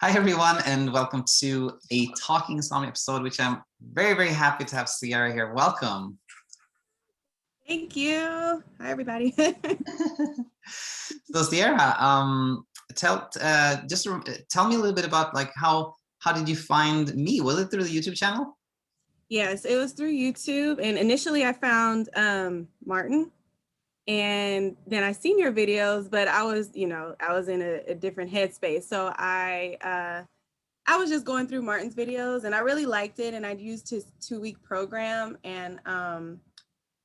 Hi, everyone, and welcome to a Talking Insomnia episode, which I'm very, very happy to have Sierra here. Welcome. Thank you. Hi, everybody. So, Sierra, tell me a little bit about like how did you find me? Was it through the YouTube channel? Yes, it was through YouTube, and initially I found Martin, and then I seen your videos, but I was in a different headspace, so I was just going through Martin's videos, and I really liked it, and I'd used his 2-week program, and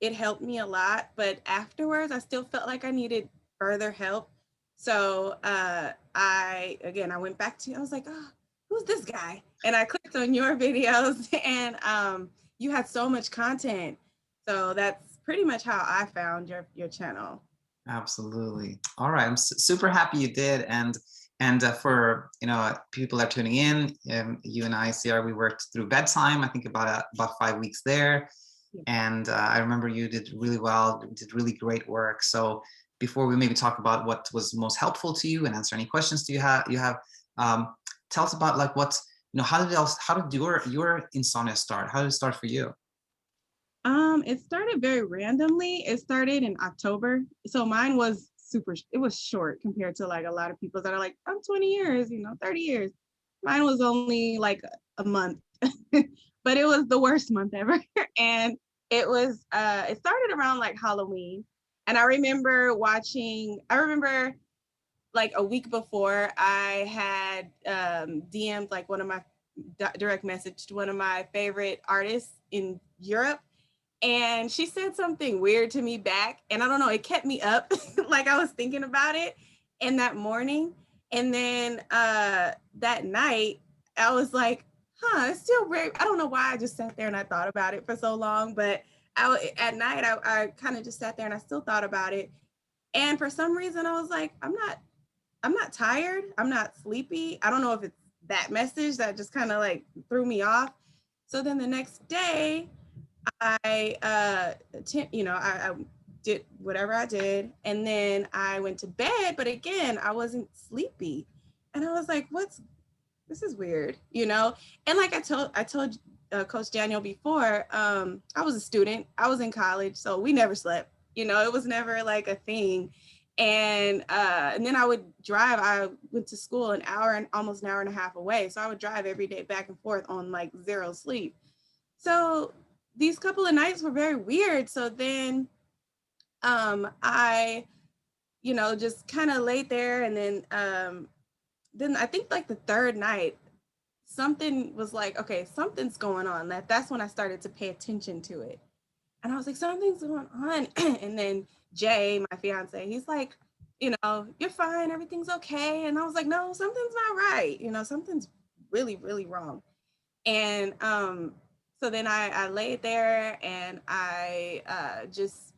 it helped me a lot. But afterwards, I still felt like I needed further help. So I went back to, I was like, oh, who's this guy? And I clicked on your videos, and you had so much content. So that's pretty much how I found your channel. Absolutely. All right, I'm super happy you did, and for people that are tuning in, you and I, Sierra, we worked through BedTyme. I think about 5 weeks there. And I remember you did really well, did really great work. So before we maybe talk about what was most helpful to you and answer any questions you have, tell us about like how did your insomnia start? How did it start for you? It started very randomly. It started in October. So mine was it was short compared to like a lot of people that are like, I'm 20 years, 30 years. Mine was only like a month, but it was the worst month ever. And it started around like Halloween. And I remember like a week before I had DM'd like one of my direct message to one of my favorite artists in Europe, and she said something weird to me back, and I don't know, it kept me up. Like I was thinking about it in that morning, and then that night I was like, it's still very, I don't know why I just sat there and I thought about it for so long, but at night I kind of just sat there and I still thought about it, and for some reason I was like, I'm not tired, I'm not sleepy. I don't know if it's that message that just kind of like threw me off. So then the next day I did whatever I did, and then I went to bed. But again, I wasn't sleepy, and I was like, this is weird, And like I told Coach Daniel before, I was a student. I was in college, so we never slept. It was never like a thing. And then I would drive. I went to school almost an hour and a half away, so I would drive every day back and forth on like zero sleep. So these couple of nights were very weird. So then I, just kind of laid there, and then I think like the third night, something was like, okay, something's going on. That's when I started to pay attention to it. And I was like, something's going on. And then Jay, my fiance, he's like, you're fine, everything's okay. And I was like, no, something's not right. Something's really, really wrong. And so then I laid there, and I just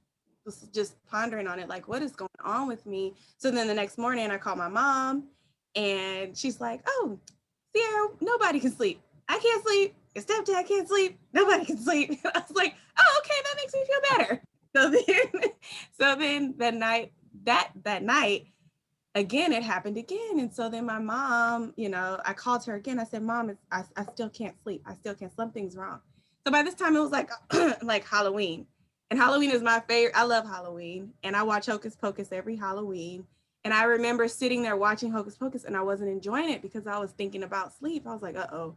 was just pondering on it, like, what is going on with me? So then the next morning I called my mom, and she's like, oh, Sierra, nobody can sleep. I can't sleep. Your stepdad can't sleep. Nobody can sleep. I was like, oh, okay, that makes me feel better. So then, so then that night, again, it happened again. And so then my mom, I called her again. I said, Mom, I still can't sleep. I still can't, something's wrong. So by this time it was like, like Halloween. And Halloween is my favorite. I love Halloween. And I watch Hocus Pocus every Halloween. And I remember sitting there watching Hocus Pocus, and I wasn't enjoying it because I was thinking about sleep. I was like, uh-oh,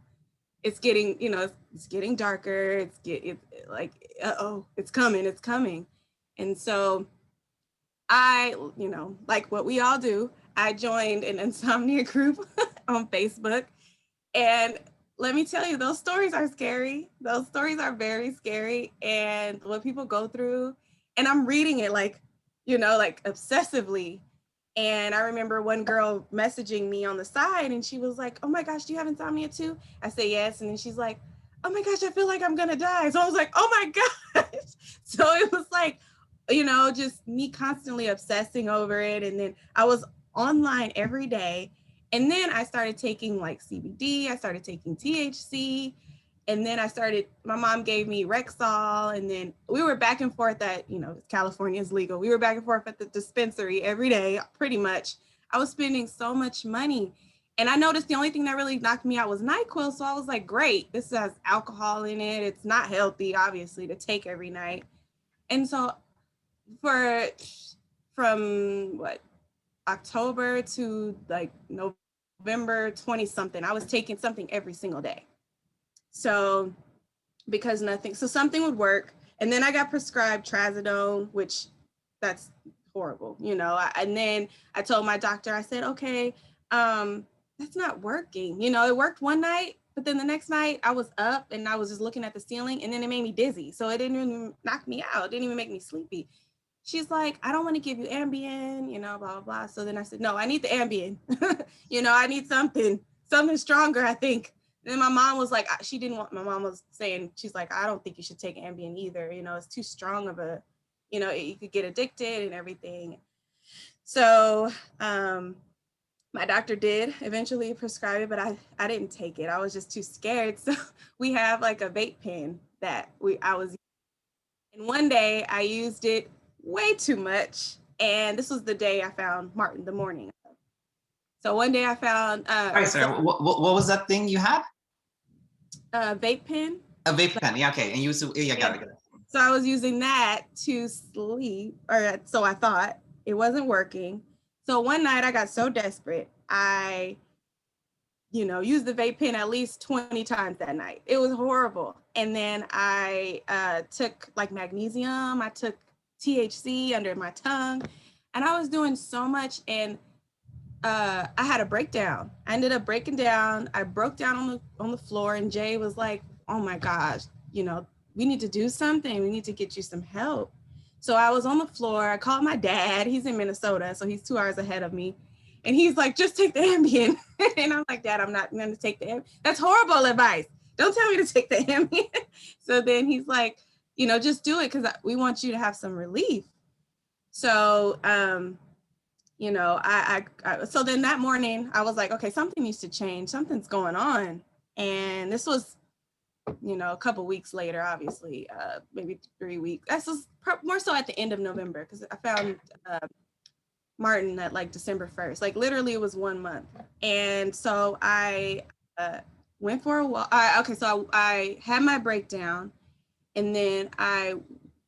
it's getting, it's getting darker. It's like, uh-oh, it's coming. And so I, like what we all do, I joined an insomnia group on Facebook. And let me tell you, those stories are scary. Those stories are very scary. And what people go through, and I'm reading it like, like obsessively. And I remember one girl messaging me on the side, and she was like, oh my gosh, do you have insomnia too? I say yes. And then she's like, oh my gosh, I feel like I'm going to die. So I was like, oh my gosh. So it was like, just me constantly obsessing over it. And then I was online every day. And then I started taking like CBD, I started taking THC. And then my mom gave me Rexall. And then we were back and forth at, California is legal. We were back and forth at the dispensary every day, pretty much. I was spending so much money. And I noticed the only thing that really knocked me out was NyQuil. So I was like, great, this has alcohol in it. It's not healthy, obviously, to take every night. And so for from what, October to like November 20 something, I was taking something every single day. So because nothing, so something would work. And then I got prescribed trazodone, which that's horrible, you know. And then I told my doctor, I said, okay, that's not working. You know, it worked one night, but then the next night I was up and I was just looking at the ceiling and then it made me dizzy. So it didn't even knock me out. It didn't even make me sleepy. She's like, I don't want to give you Ambien, you know, blah, blah, blah. So then I said, no, I need the Ambien. You know, I need something stronger, I think. Then my mom was like, she didn't want, my mom was saying, she's like, I don't think you should take Ambien either. You know, it's too strong of a, you know, you could get addicted and everything. So my doctor did eventually prescribe it, but I didn't take it. I was just too scared. So we have like a vape pen that I was, and one day I used it way too much. And this was the day I found Martin, the morning. So one day I found Sorry, sir. What was that thing you had? a vape pen. A vape pen. Yeah, okay. And you used to, yeah, got it. So I was using that to sleep, or so I thought. It wasn't working. So one night I got so desperate, I, you know, used the vape pen at least 20 times that night. It was horrible. And then I took like magnesium, I took THC under my tongue, and I was doing so much. And I had a breakdown. I ended up breaking down. I broke down on the floor, and Jay was like, oh my gosh, you know, we need to do something. We need to get you some help. So I was on the floor. I called my dad. He's in Minnesota, so he's 2 hours ahead of me. And he's like, just take the Ambien. And I'm like, Dad, I'm not going to take the Ambien. That's horrible advice. Don't tell me to take the Ambien. So then he's like, you know, just do it because we want you to have some relief. So, you know, so then that morning I was like, okay, something needs to change. Something's going on. And this was, you know, a couple weeks later, obviously, maybe 3 weeks. That's just more so at the end of November, because I found Martin at like December 1st. Like literally it was 1 month. And so I went for a walk. Okay, so I had my breakdown, and then I,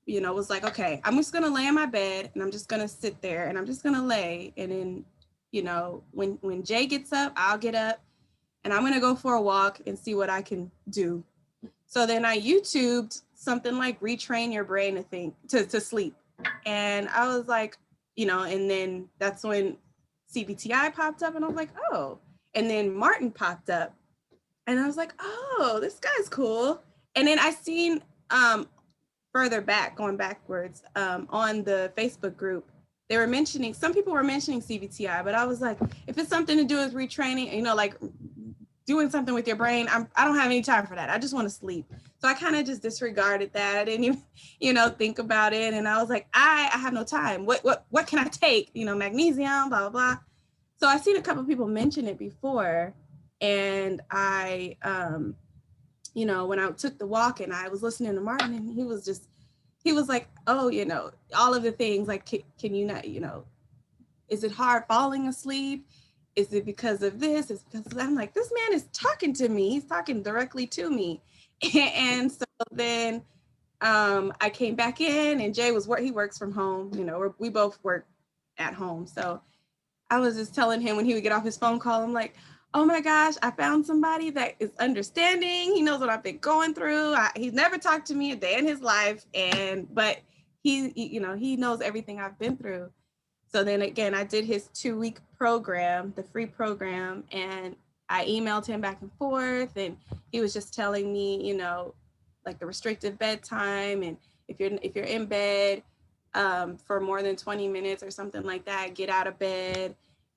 you know, was like, okay, I'm just gonna lay in my bed and I'm just gonna sit there and I'm just gonna lay. And then, you know, when Jay gets up, I'll get up and I'm gonna go for a walk and see what I can do. So then I YouTubed something like retrain your brain to think, to sleep. And I was like, you know, and then that's when CBT-I popped up and I was like, oh, and then Martin popped up and I was like, oh, this guy's cool. And then I seen further back, going backwards, on the Facebook group, they were mentioning, some people were mentioning CBT-I, but I was like, if it's something to do with retraining, you know, like doing something with your brain, I don't have any time for that. I just want to sleep. So I kind of just disregarded that. I didn't even, you know, think about it. And I was like, I have no time. What can I take? You know, magnesium, blah, blah, blah. So I seen a couple of people mention it before. And I, you know, when I took the walk and I was listening to Martin, and he was like, oh, you know, all of the things, like, can you not, you know, is it hard falling asleep? Is it because of this? It's because I'm like, this man is talking to me. He's talking directly to me. And so then I came back in, and Jay he works from home. You know, we both work at home. So I was just telling him when he would get off his phone call, I'm like, oh my gosh, I found somebody that is understanding. He knows what I've been going through. He's never talked to me a day in his life. But he, you know, he knows everything I've been through. So then again, I did his 2-week program, the free program, and I emailed him back and forth, and he was just telling me, you know, like the restricted bedtime, and if you're in bed for more than 20 minutes or something like that, get out of bed.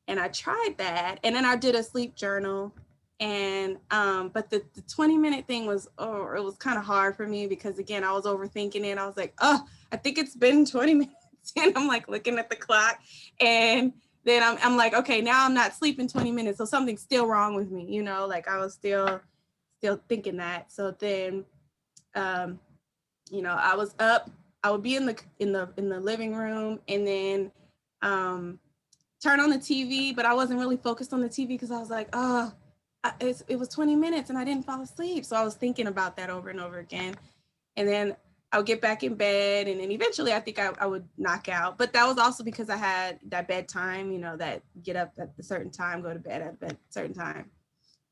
And I tried that, and then I did a sleep journal, and but the 20-minute thing was, it was kind of hard for me because again, I was overthinking it. I was like, oh, I think it's been 20 minutes. And I'm like looking at the clock, and then I'm like, okay, now I'm not sleeping 20 minutes. So something's still wrong with me, you know, like I was still thinking that. So then, you know, I was up, I would be in the living room, and then turn on the TV, but I wasn't really focused on the TV because I was like, oh, it was 20 minutes and I didn't fall asleep. So I was thinking about that over and over again. And then I would get back in bed, and then eventually I think I would knock out. But that was also because I had that bedtime, you know, that get up at a certain time, go to bed at a certain time.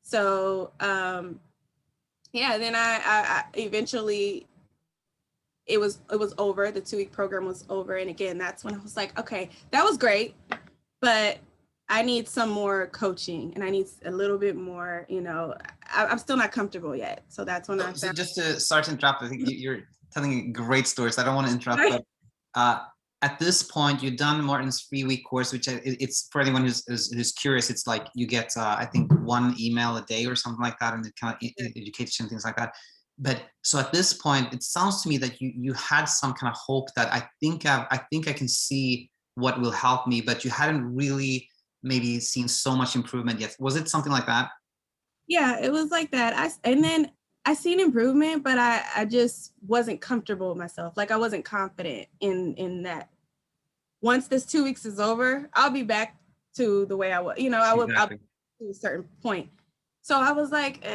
So yeah, then I eventually it was over. The 2-week program was over, and again, that's when I was like, okay, that was great, but I need some more coaching, and I need a little bit more. You know, I'm still not comfortable yet, so that's when I So found. just to start to interrupt, I think you're telling great stories. I don't want to interrupt, but at this point, you've done Martin's 3-week course, which it's for anyone who's curious. It's like you get, I think, 1 email a day or something like that, and it kind of educates you and things like that. But so at this point, it sounds to me that you had some kind of hope that I think I can see what will help me, but you hadn't really maybe seen so much improvement yet. Was it something like that? Yeah, it was like that. And then I seen improvement, but I just wasn't comfortable with myself. Like I wasn't confident in that. Once this 2 weeks is over, I'll be back to the way I was. You know, I'll Exactly. to a certain point. So I was like,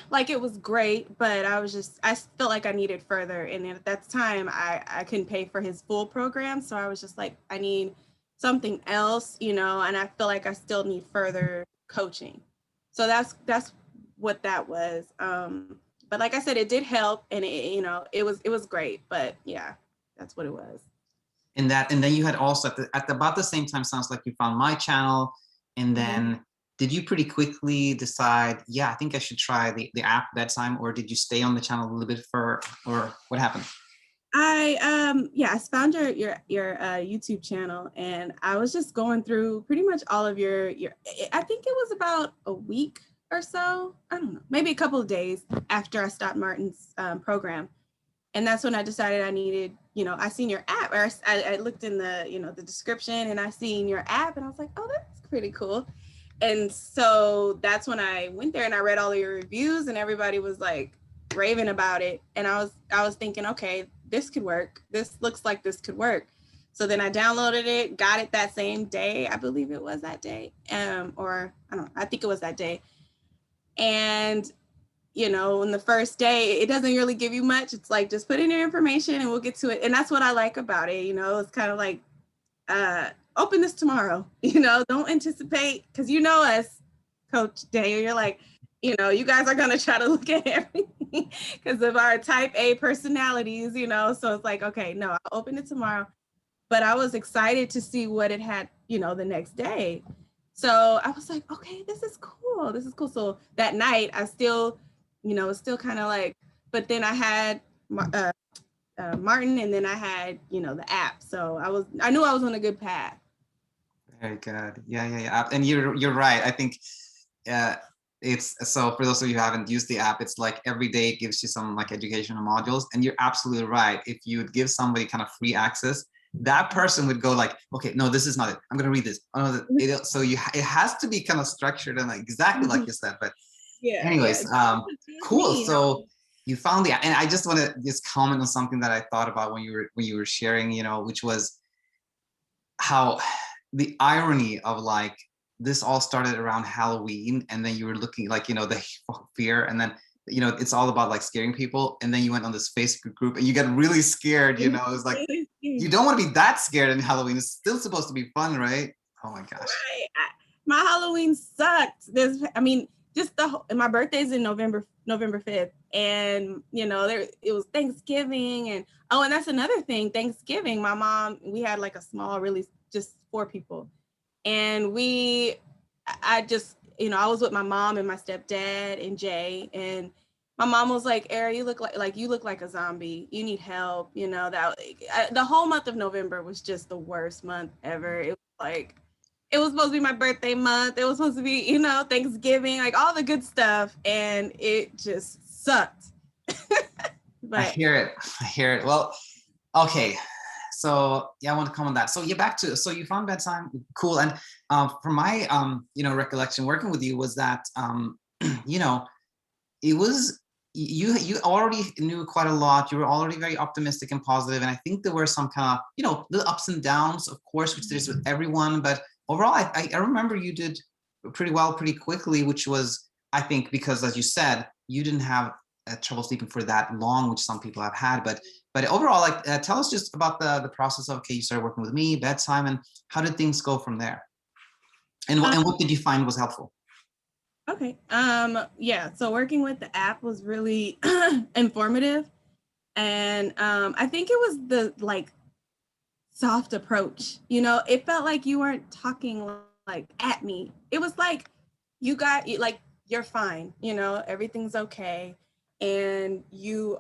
like it was great, but I felt like I needed further. And at that time, I couldn't pay for his full program. So I was just like, I need something else, you know, and I feel like I still need further coaching. So that's what that was. But like I said, it did help, and you know, it was great. But yeah, that's what it was. And then you had also at about the same time, sounds like you found my channel, and then did you pretty quickly decide, yeah, I think I should try the app BedTyme, or did you stay on the channel a little bit or what happened? I found your YouTube channel, and I was just going through pretty much all of your I think it was about a week or so, I don't know, maybe a couple of days after I stopped Martin's program. And that's when I decided I needed, you know, I seen your app, or I looked in the, you know, the description, and I seen your app, and I was like, oh, that's pretty cool. And so that's when I went there and I read all of your reviews, and everybody was like raving about it. And I was thinking, okay, this could work. This looks like this could work. So then I downloaded it, got it that same day. I believe it was that day. Or I don't know, I think it was that day. And you know, in the first day, it doesn't really give you much. It's like, just put in your information and we'll get to it. And that's what I like about it. You know, it's kind of like, open this tomorrow, you know, don't anticipate, because you know us, Coach Daniel, you're like, you know, you guys are going to try to look at everything because of our type A personalities, you know, so it's like, okay, no, I'll open it tomorrow. But I was excited to see what it had, you know, the next day. So I was like, okay, this is cool. This is cool. So that night I still, you know, it's still kind of like, but then I had Martin, and then I had, you know, the app. So I knew I was on a good path. Very good. Yeah. And you're right. I think it's, so for those of you who haven't used the app, it's like every day it gives you some like educational modules, and you're absolutely right. If you would give somebody kind of free access, that person would go like, okay, no, this is not it. I'm going to read this. Oh, no, so it has to be kind of structured and like exactly like you said. But Yeah. anyways, Yeah. cool. So you found the, and I just want to just comment on something that I thought about when you were sharing, you know, which was how the irony of like this all started around Halloween, and then you were looking like, you know, the fear, and then, you know, it's all about like scaring people, and then you went on this Facebook group and you got really scared, you know. It's like, you don't want to be that scared in Halloween. It's still supposed to be fun, right? Oh my gosh. Right. My Halloween sucked. Just my birthday's in November 5th, and you know, it was Thanksgiving, and and that's another thing. Thanksgiving, my mom, we had like a small, really just 4 people, and I just, you know, I was with my mom and my stepdad and Jay, and my mom was like, Era, you look like a zombie. You need help. You know, the whole month of November was just the worst month ever. It was like, it was supposed to be my birthday month. It was supposed to be, you know, Thanksgiving, like all the good stuff. And it just sucked. But I hear it. Well, okay. So yeah, I want to comment on that. So yeah, so you found BedTyme, cool. And from my you know, recollection working with you was that you know, it was, you already knew quite a lot. You were already very optimistic and positive, and I think there were some kind of, you know, little ups and downs, of course, which there's with everyone, but overall, I remember you did pretty well pretty quickly, which was, I think, because as you said, you didn't have trouble sleeping for that long, which some people have had. But overall, like, tell us just about the process of, okay, you started working with me, BedTyme, and how did things go from there? And what did you find was helpful? Okay. Yeah. So working with the app was really informative, and I think it was the like soft approach. It felt like you weren't talking like at me. It was like like you're fine. Everything's okay, and you're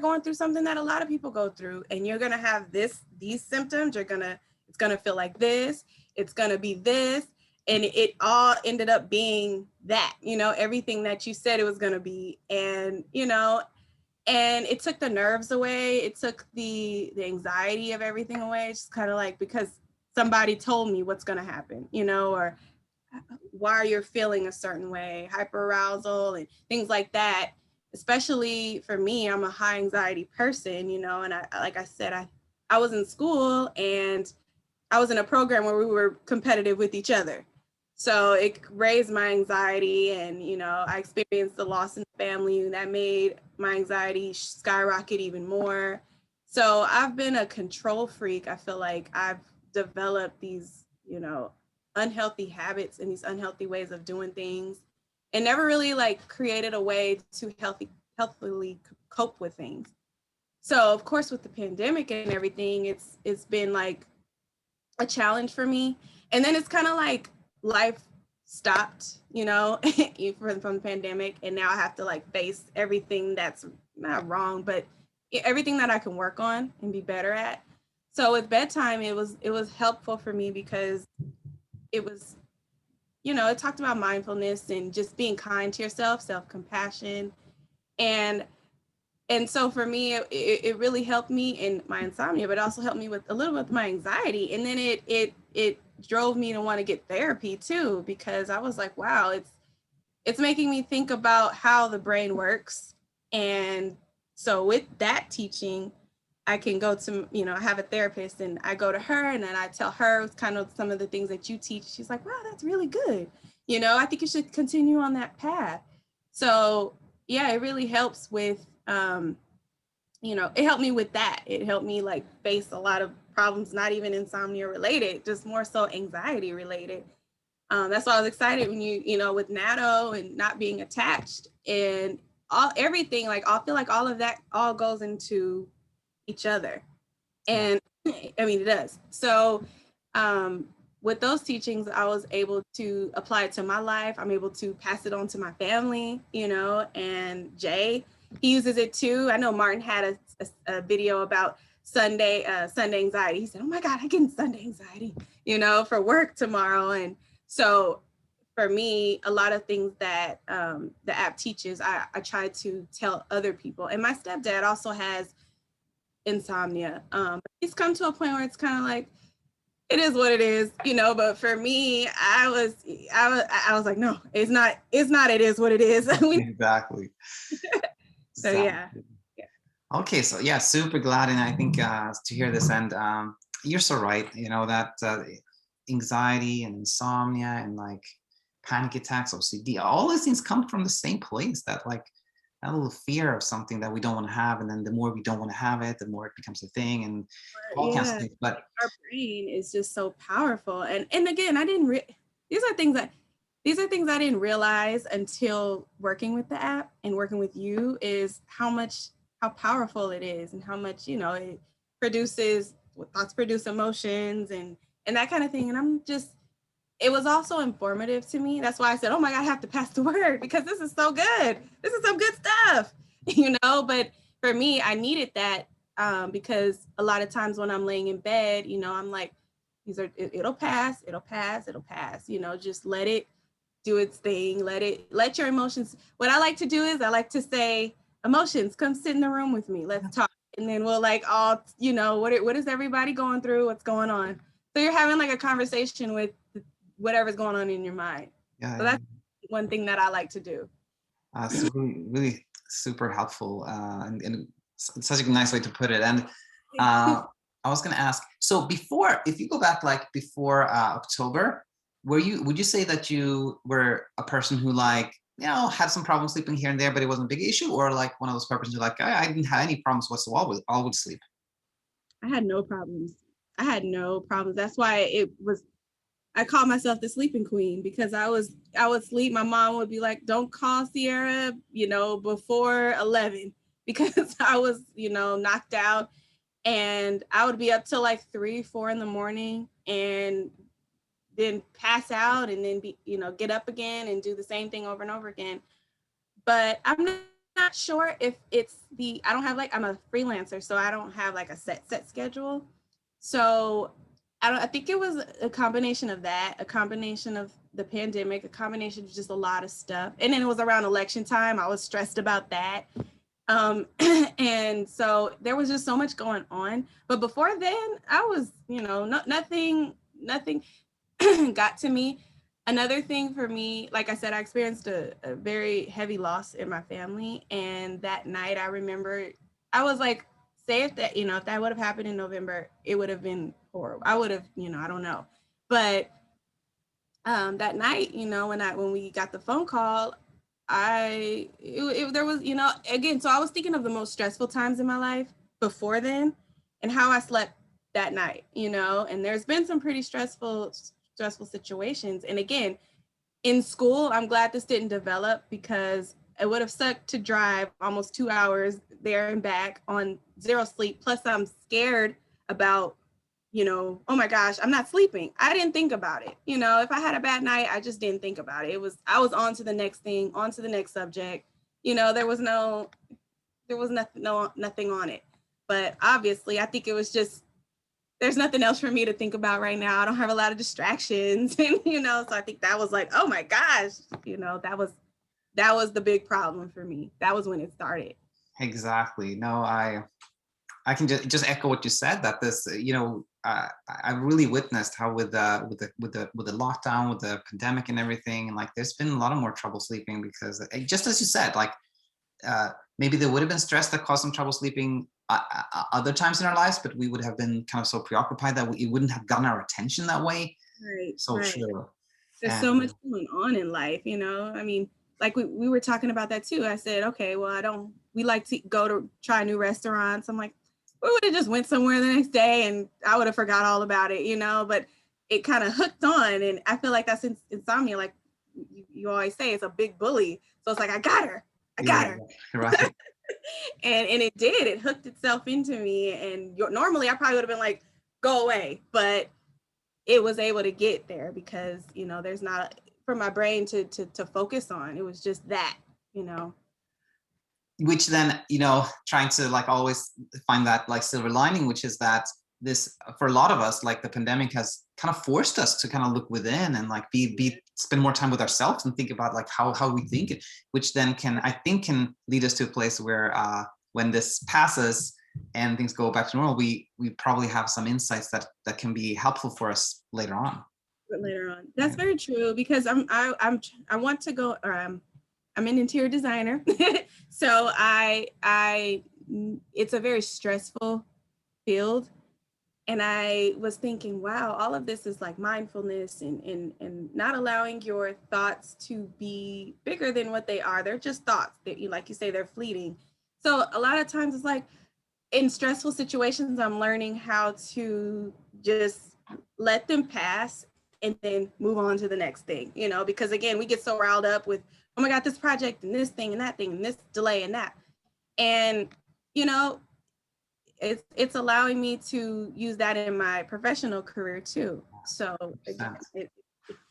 going through something that a lot of people go through, and you're gonna have these symptoms. It's gonna feel like this. It's gonna be this, and it all ended up being that. Everything that you said it was gonna be, and it took the nerves away. It took the anxiety of everything away. It's just kind of like, because somebody told me what's going to happen, or why you're feeling a certain way, hyperarousal and things like that. Especially for me, I'm a high anxiety person, and like I said, I was in school, and I was in a program where we were competitive with each other. So it raised my anxiety, and I experienced the loss in the family, and that made my anxiety skyrocket even more. So I've been a control freak. I feel like I've developed these, unhealthy habits and these unhealthy ways of doing things, and never really like created a way to healthily cope with things. So of course, with the pandemic and everything, it's been like a challenge for me. And then it's kind of like life stopped, from the pandemic. And now I have to like face everything that's not wrong, but everything that I can work on and be better at. So with BedTyme, it was helpful for me because it was, it talked about mindfulness and just being kind to yourself, self-compassion. And and so for me, it really helped me in my insomnia, but also helped me with a little bit of my anxiety. And then it drove me to want to get therapy too, because I was like, wow, it's making me think about how the brain works. And so with that teaching, I can go to, I have a therapist, and I go to her, and then I tell her kind of some of the things that you teach. She's like, wow, that's really good. I think you should continue on that path. So yeah, it really helps with, it helped me with that. It helped me like face a lot of problems, not even insomnia related, just more so anxiety related. That's why I was excited when with natto and not being attached and everything, like I feel like all of that all goes into each other. And I mean, it does. So with those teachings, I was able to apply it to my life. I'm able to pass it on to my family, and Jay, he uses it too. I know Martin had a video about Sunday anxiety. He said, oh my God, I get Sunday anxiety, for work tomorrow. And so for me, a lot of things that the app teaches, I try to tell other people. And my stepdad also has insomnia. He's come to a point where it's kind of like, it is what it is, but for me, I was like, no, it's not, it is what it is. Exactly. So yeah. Okay, so yeah, super glad, and I think to hear this, and you're so right. That anxiety and insomnia and like panic attacks, OCD, all these things come from the same place. That like that little fear of something that we don't want to have, and then the more we don't want to have it, the more it becomes a thing, and all kinds of things. But our brain is just so powerful, and again, these are things I didn't realize until working with the app and working with you, is how powerful it is, and how much it produces. Thoughts produce emotions, and that kind of thing. And it was also informative to me. That's why I said, oh my God, I have to pass the word, because this is so good. This is some good stuff, but for me, I needed that because a lot of times when I'm laying in bed, I'm like, it'll pass, just let it do its thing. Let your emotions. What I like to do is I like to say, emotions, come sit in the room with me. Let's talk. And then we'll like all, what is everybody going through? What's going on? So you're having like a conversation with whatever's going on in your mind. yeah, So that's one thing that I like to do. it's really, really super helpful, and such a nice way to put it. And I was going to ask, so before, if you go back like before October, would you say that you were a person who like, had some problems sleeping here and there, but it wasn't a big issue? Or like one of those persons who like, I didn't have any problems whatsoever with all with sleep? I had no problems. I had no problems. That's why I called myself the sleeping queen, because I would sleep. My mom would be like, don't call Sierra, before 11, because I was, knocked out, and I would be up till like 3, 4 in the morning, and then pass out, and then get up again and do the same thing over and over again. But I'm not sure if I don't have I'm a freelancer, so I don't have like a set schedule. So I think it was a combination of that, a combination of the pandemic, a combination of just a lot of stuff. And then it was around election time. I was stressed about that. And so there was just so much going on. But before then, I was, nothing got to me. Another thing for me, like I said, I experienced a very heavy loss in my family. And that night I remember I was like, say if that would have happened in November, it would have been horrible. I would have, I don't know. But that night, when we got the phone call, there was, again, so I was thinking of the most stressful times in my life before then and how I slept that night, and there's been some pretty stressful situations. And again, in school, I'm glad this didn't develop, because it would have sucked to drive almost 2 hours there and back on zero sleep. Plus I'm scared about, oh my gosh, I'm not sleeping. I didn't think about it. If I had a bad night, I just didn't think about it. I was on to the next thing, on to the next subject. There was nothing on it. But obviously I think it was just, there's nothing else for me to think about right now. I don't have a lot of distractions. And, so I think that was like, oh my gosh, that was the big problem for me. That was when it started. Exactly. No, I can just echo what you said, that this, I really witnessed how with the lockdown, with the pandemic and everything, like there's been a lot of more trouble sleeping, because just as you said, like maybe there would have been stress that caused some trouble sleeping other times in our lives, but we would have been kind of so preoccupied that it wouldn't have gotten our attention that way. Right. So right. true. There's so much going on in life, I mean, like we were talking about that too. I said, okay, well, we like to go to try new restaurants. I'm like, we would have just went somewhere the next day and I would have forgot all about it, but it kind of hooked on. And I feel like that's insomnia. Like you always say, it's a big bully. So it's like, I got her. Right. and it hooked itself into me. And normally I probably would have been like, go away. But it was able to get there because, there's not for my brain to focus on. It was just that, Which then, trying to like always find that like silver lining, which is that this, for a lot of us, like the pandemic has kind of forced us to kind of look within and like spend more time with ourselves and think about like how we think, which then I think can lead us to a place where when this passes and things go back to normal, we probably have some insights that can be helpful for us later on. That's very true, because I want to go, I'm an interior designer. So it's a very stressful field. And I was thinking, wow, all of this is like mindfulness and not allowing your thoughts to be bigger than what they are. They're just thoughts that like you say, they're fleeting. So a lot of times it's like in stressful situations, I'm learning how to just let them pass and then move on to the next thing, because again, we get so riled up with, oh my God, this project and this thing and that thing and this delay and that. And, it's allowing me to use that in my professional career too. So again, it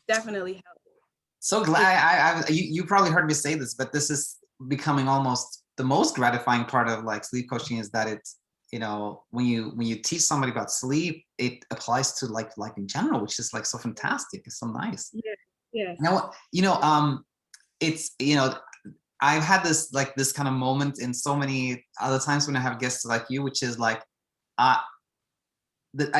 definitely helped. So glad you probably heard me say this, but this is becoming almost the most gratifying part of like sleep coaching, is that it's, when you teach somebody about sleep, it applies to like in general, which is like so fantastic. It's so nice. Yeah. Now, it's, I've had this kind of moment in so many other times when I have guests like you, which is like, I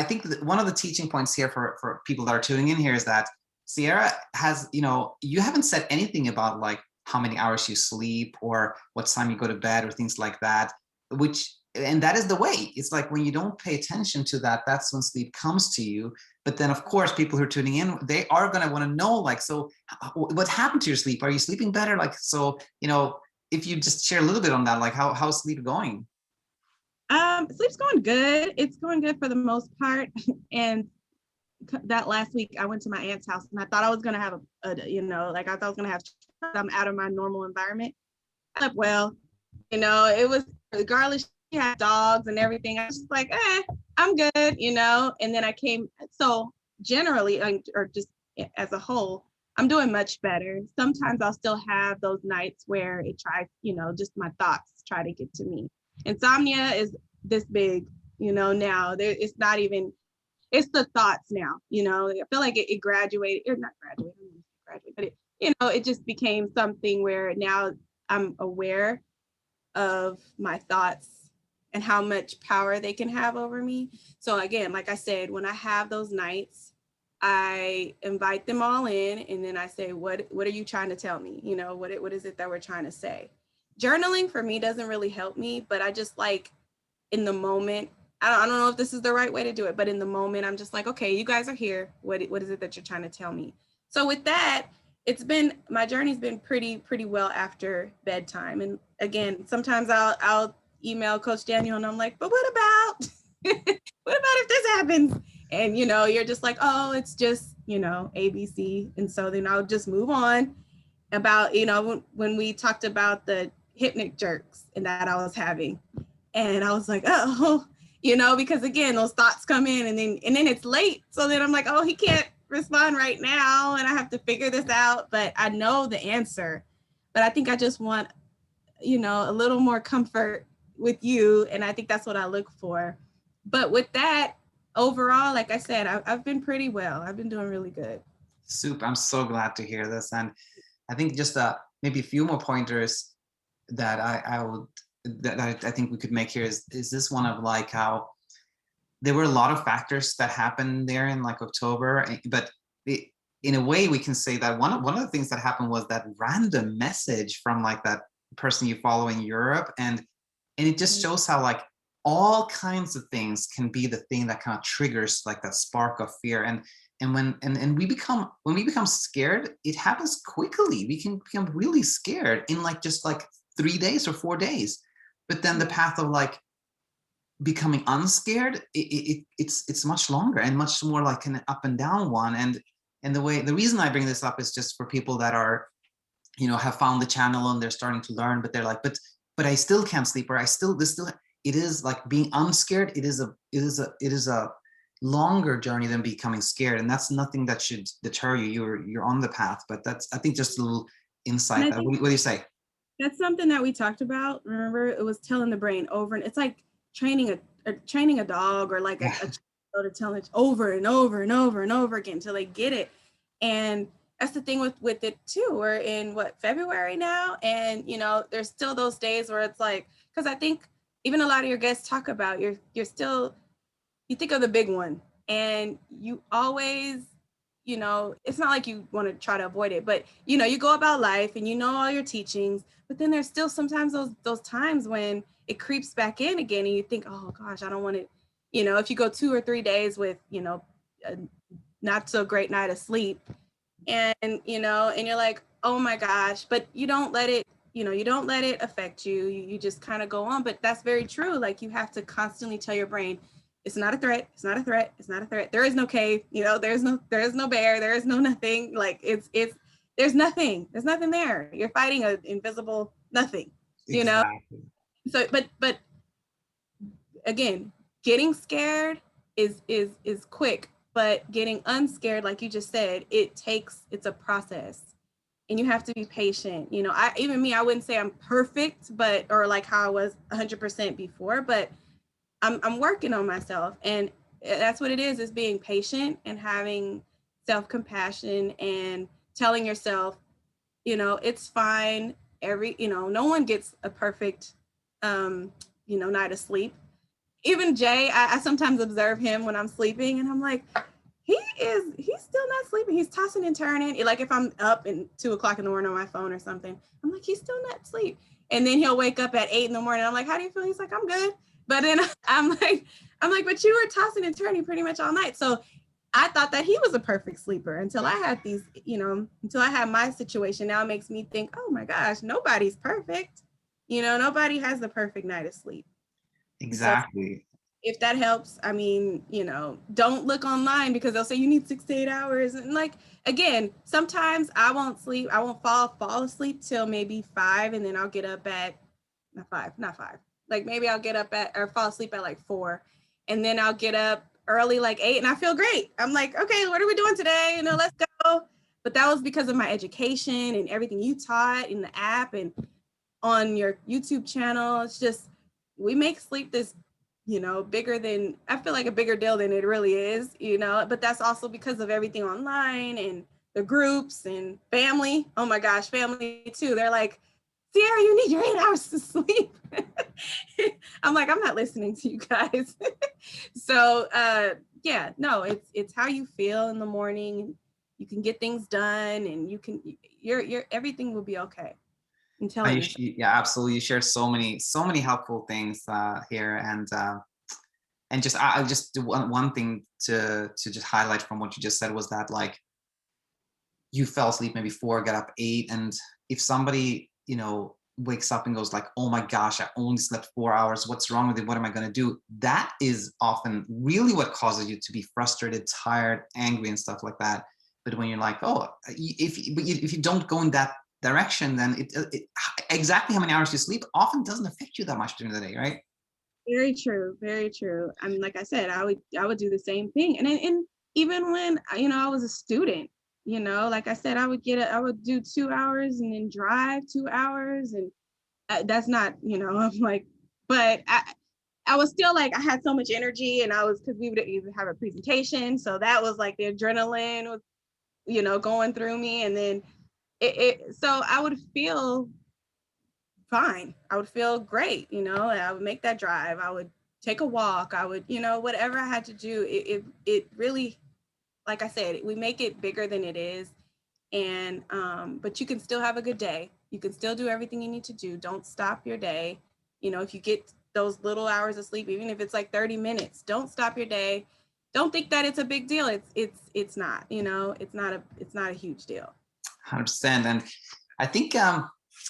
think that one of the teaching points here for people that are tuning in here is that Sierra has, you haven't said anything about like how many hours you sleep or what time you go to bed or things like that, which and that is the way. It's like when you don't pay attention to that, that's when sleep comes to you. But then, of course, people who are tuning in, they are going to want to know, like, so what happened to your sleep? Are you sleeping better? Like, so, if you just share a little bit on that, like how's sleep going? Sleep's going good. It's going good for the most part. And that last week I went to my aunt's house and I thought I was going to have like I thought I was going to have, I'm out of my normal environment. I slept well, it was regardless. She had dogs and everything. I was just like, I'm good, and then I came. So generally, or just as a whole, I'm doing much better. Sometimes I'll still have those nights where it tries, just my thoughts try to get to me. Insomnia is this big, now it's not even, it's the thoughts now, I feel like it graduated, or not graduated, but it just became something where now I'm aware of my thoughts and how much power they can have over me. So again, like I said, when I have those nights, I invite them all in and then I say, what are you trying to tell me? What is it that we're trying to say? Journaling for me doesn't really help me, but I just like in the moment, I don't know if this is the right way to do it, but in the moment, I'm just like, okay, you guys are here. What is it that you're trying to tell me? So with that, my journey's been pretty well after bedtime. And again, sometimes I'll email Coach Daniel and I'm like, but what about, what about if this happens? And, you're just like, oh, it's just, ABC. And so then I'll just move on about, when we talked about the hypnic jerks and that I was having. And I was like, oh, because again, those thoughts come in and then it's late. So then I'm like, oh, he can't respond right now. And I have to figure this out, but I know the answer. But I think I just want, a little more comfort with you. And I think that's what I look for. But with that, overall, like I said, I've been pretty well. I've been doing really good. Super. I'm so glad to hear this. And I think just maybe a few more pointers that I think we could make here is this one of like how there were a lot of factors that happened there in like October, but in a way we can say that one of the things that happened was that random message from like that person you follow in Europe, and it just shows how like all kinds of things can be the thing that kind of triggers like that spark of fear. And when we become scared, it happens quickly. We can become really scared in like just like 3 days or 4 days. But then the path of like becoming unscared, it's much longer and much more like an up and down one. And the reason I bring this up is just for people that are, have found the channel and they're starting to learn, but they're like, but I still can't sleep, or it is like being unscared. It is a longer journey than becoming scared, and that's nothing that should deter you. You're on the path, but that's, I think, just a little insight. What do you say? That's something that we talked about. Remember, it was telling the brain over, and it's like training a dog or like a child to tell it over and over and over and over again until they get it. And that's the thing with it too. We're in February now, and there's still those days where it's like, because I think even a lot of your guests talk about you're still, you think of the big one, and you always, it's not like you want to try to avoid it, but you go about life and all your teachings, but then there's still sometimes those times when it creeps back in again and you think, oh gosh, I don't want to, if you go 2 or 3 days with, a not so great night of sleep, and and you're like, oh my gosh, but you don't let it, you don't let it affect you. You just kind of go on. But that's very true. Like, you have to constantly tell your brain, it's not a threat. It's not a threat. It's not a threat. There is no cave. There is no bear. There is no nothing. Like, there's nothing. There's nothing there. You're fighting an invisible nothing. Exactly. So, but again, getting scared is quick, but getting unscared, like you just said, it's a process, and you have to be patient. I wouldn't say I'm perfect, or like how I was 100% before, but I'm working on myself, and that's what it is being patient and having self-compassion and telling yourself, it's fine. No one gets a perfect, night of sleep. Even Jay, I sometimes observe him when I'm sleeping, and I'm like, he's still not sleeping. He's tossing and turning. Like, if I'm up at 2 o'clock in the morning on my phone or something, I'm like, he's still not asleep. And then he'll wake up at 8 in the morning. I'm like, how do you feel? He's like, I'm good. But then but you were tossing and turning pretty much all night. So I thought that he was a perfect sleeper until I had these, until I had my situation. Now it makes me think, oh my gosh, nobody's perfect. Nobody has the perfect night of sleep. Exactly. So if that helps, I mean, don't look online because they'll say you need 6 to 8 hours. And like, again, sometimes I won't fall asleep till maybe 5, and then I'll get up at, not 5. Like maybe I'll get up or fall asleep at like 4, and then I'll get up early, like 8, and I feel great. I'm like, okay, what are we doing today? Let's go. But that was because of my education and everything you taught in the app and on your YouTube channel. It's just, we make sleep this, bigger than, I feel like a bigger deal than it really is, but that's also because of everything online and the groups and family. Oh my gosh, family too. They're like, Sierra, you need your 8 hours to sleep. I'm like, I'm not listening to you guys. So yeah, no, it's how you feel in the morning. You can get things done, and your everything will be okay. I'm telling you. Yeah, absolutely. You shared so many helpful things here, and just I just do one thing to just highlight from what you just said was that, like, you fell asleep maybe 4, get up 8, and if somebody wakes up and goes like, oh my gosh, I only slept 4 hours, what's wrong with it, what am I going to do, that is often really what causes you to be frustrated, tired, angry, and stuff like that. But when you're like, oh, if you don't go in that direction, then exactly how many hours you sleep often doesn't affect you that much during the day, right? Very true, very true. I mean, like I said, I would do the same thing, and even when I was a student, like I said, I would do 2 hours and then drive 2 hours, and that's not, I'm like, but I was still like, I had so much energy, and because we would either have a presentation, so that was like the adrenaline was, going through me, and then so I would feel fine. I would feel great, and I would make that drive. I would take a walk. I would, whatever I had to do. It really, like I said, we make it bigger than it is. And but you can still have a good day. You can still do everything you need to do. Don't stop your day. If you get those little hours of sleep, even if it's like 30 minutes, don't stop your day. Don't think that it's a big deal. It's not, it's not a huge deal. 100%. And I think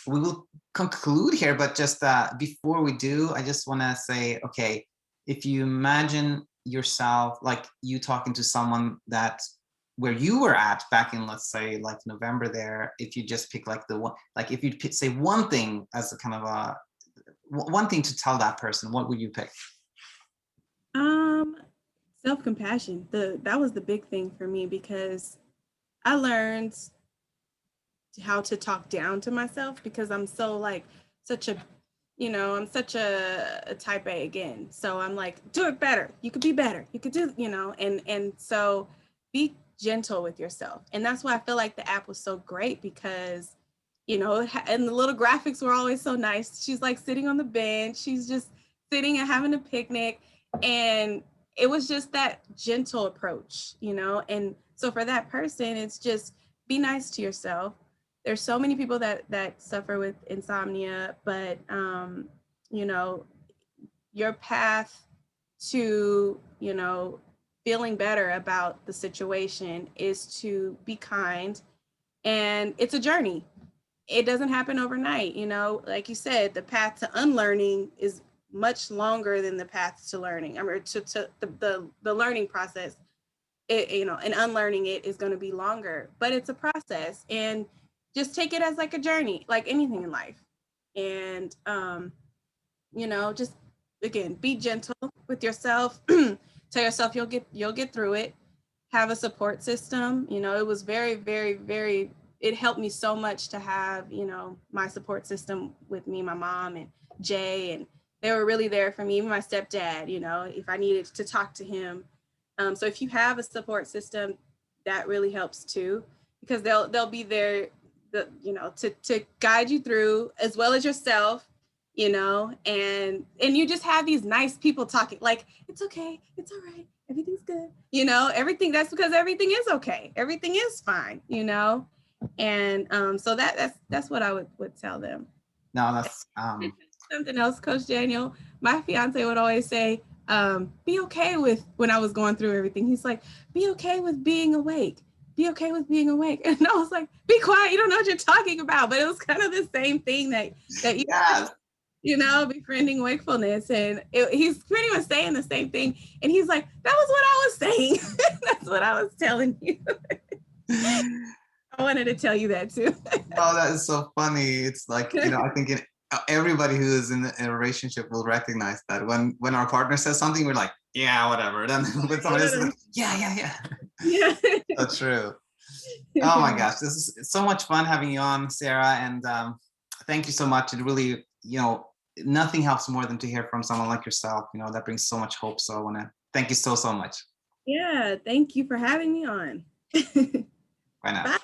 we will conclude here, but just before we do, I just want to say, okay, if you imagine yourself, like you talking to someone that where you were at back in, let's say, like November there, if you just pick like the one, like if you say one thing as a kind of a one thing to tell that person, what would you pick? Self-compassion. That was the big thing for me, because I learned how to talk down to myself, because I'm so like such a I'm such a type A again. So I'm like, do it better. You could be better. You could do, and so be gentle with yourself. And that's why I feel like the app was so great, because, and the little graphics were always so nice. She's like sitting on the bench. She's just sitting and having a picnic. And it was just that gentle approach, and so for that person, it's just be nice to yourself. There's so many people that suffer with insomnia, but your path to feeling better about the situation is to be kind, and it's a journey. It doesn't happen overnight. Like you said, the path to unlearning is much longer than the path to learning. I mean, to the learning process, and unlearning it is going to be longer, but it's a process. And just take it as like a journey, like anything in life. And just, again, be gentle with yourself. Tell yourself you'll get through it. Have a support system. It was very, very, very, it helped me so much to have my support system with me, my mom and Jay, and they were really there for me. Even my stepdad, if I needed to talk to him. So if you have a support system, that really helps too, because they'll be there, to guide you through, as well as yourself, and you just have these nice people talking like, it's okay, it's all right, everything's good, everything. That's because everything is okay, everything is fine, and so that's what I would tell them. No, that's something else, Coach Daniel. My fiance would always say, be okay with when I was going through everything. He's like, be okay with being awake. Be okay with being awake. And I was like, be quiet. You don't know what you're talking about. But it was kind of the same thing that Yes. befriending wakefulness. And he's pretty much saying the same thing. And he's like, that was what I was saying. That's what I was telling you. I wanted to tell you that too. Oh, that is so funny. It's like, I think everybody who is in a relationship will recognize that when our partner says something, we're like, yeah, whatever. Then when somebody else is like, yeah. Yeah. So true. Oh my gosh, this is so much fun having you on, Sarah. And thank you so much. It really, nothing helps more than to hear from someone like yourself. That brings so much hope. So I want to thank you so much. Yeah. Thank you for having me on. Bye now. Bye.